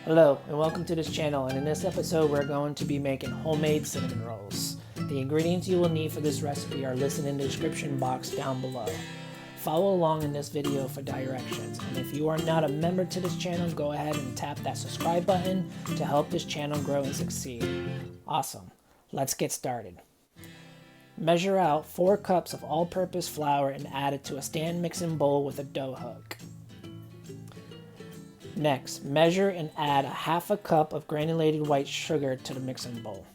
Hello and welcome to this channel, and in this episode we're going to be making homemade cinnamon rolls. The ingredients you will need for this recipe are listed in the description box down below. Follow along in this video for directions, and if you are not a member to this channel, go ahead and tap that subscribe button to help this channel grow and succeed. Awesome, let's get started. Measure out 4 cups of all-purpose flour and add it to a stand mixing bowl with a dough hook. Next, measure and add a half a cup of granulated white sugar to the mixing bowl.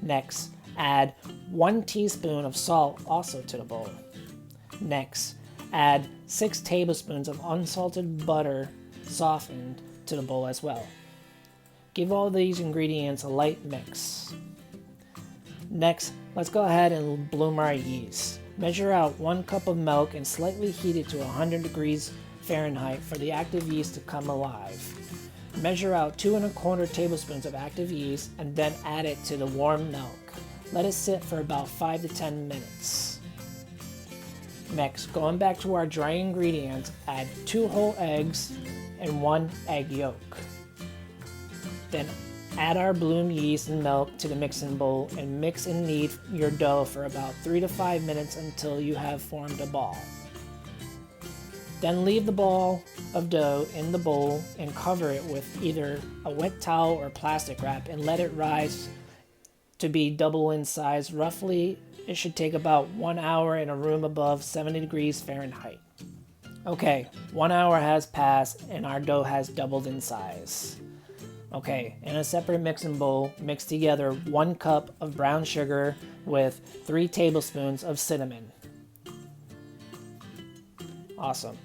Next, add 1 teaspoon of salt also to the bowl. Next, add 6 tablespoons of unsalted butter softened to the bowl as well. Give all these ingredients a light mix. Next, let's go ahead and bloom our yeast. Measure out 1 cup of milk and slightly heat it to 100 degrees Fahrenheit for the active yeast to come alive. Measure out 2 1/4 tablespoons of active yeast and then add it to the warm milk. Let it sit for about 5 to 10 minutes. Next, going back to our dry ingredients, add 2 whole eggs and 1 egg yolk. Then add our bloom yeast and milk to the mixing bowl and mix and knead your dough for about 3 to 5 minutes until you have formed a ball. Then leave the ball of dough in the bowl and cover it with either a wet towel or plastic wrap and let it rise to be double in size. Roughly, it should take about 1 hour in a room above 70 degrees Fahrenheit. Okay, 1 hour has passed and our dough has doubled in size. Okay, in a separate mixing bowl, mix together 1 cup of brown sugar with 3 tablespoons of cinnamon. Awesome.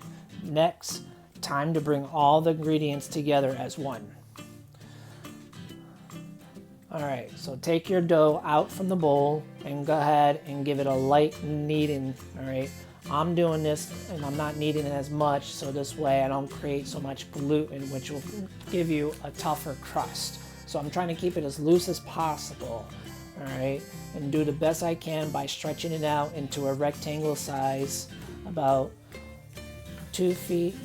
Next, time to bring all the ingredients together as one. Alright, so take your dough out from the bowl and go ahead and give it a light kneading. Alright, I'm doing this and I'm not kneading it as much, so this way I don't create so much gluten, which will give you a tougher crust. So I'm trying to keep it as loose as possible. Alright, and do the best I can by stretching it out into a rectangle size, about 2 feet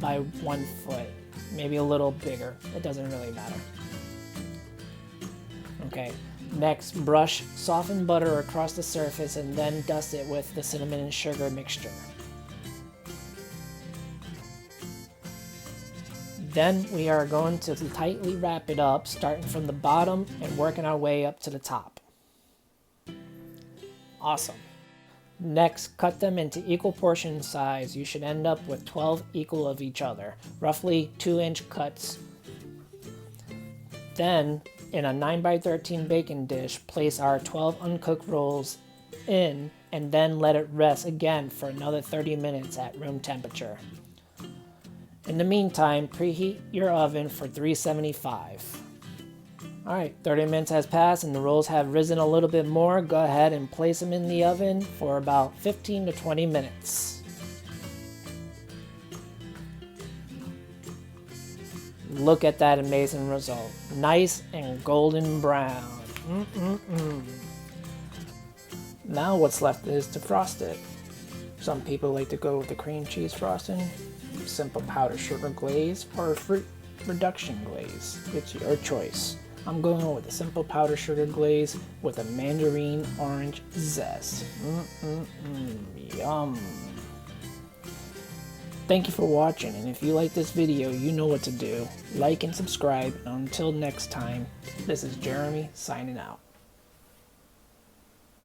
by 1 foot, maybe a little bigger, it doesn't really matter. Okay, next brush softened butter across the surface and then dust it with the cinnamon and sugar mixture. Then we are going to tightly wrap it up, starting from the bottom and working our way up to the top. Awesome. Next, cut them into equal portion size. You should end up with 12 equal of each other, roughly 2-inch cuts. Then, in a 9x13 baking dish, place our 12 uncooked rolls in and then let it rest again for another 30 minutes at room temperature. In the meantime, preheat your oven for 375. Alright, 30 minutes has passed and the rolls have risen a little bit more. Go ahead and place them in the oven for about 15 to 20 minutes. Look at that amazing result. Nice and golden brown. Now what's left is to frost it. Some people like to go with the cream cheese frosting, simple powdered sugar glaze, or fruit reduction glaze. It's your choice. I'm going with a simple powdered sugar glaze with a Mandarin Orange zest. Yum. Thank you for watching, and if you like this video, you know what to do. Like and subscribe, and until next time, this is Jeremy signing out.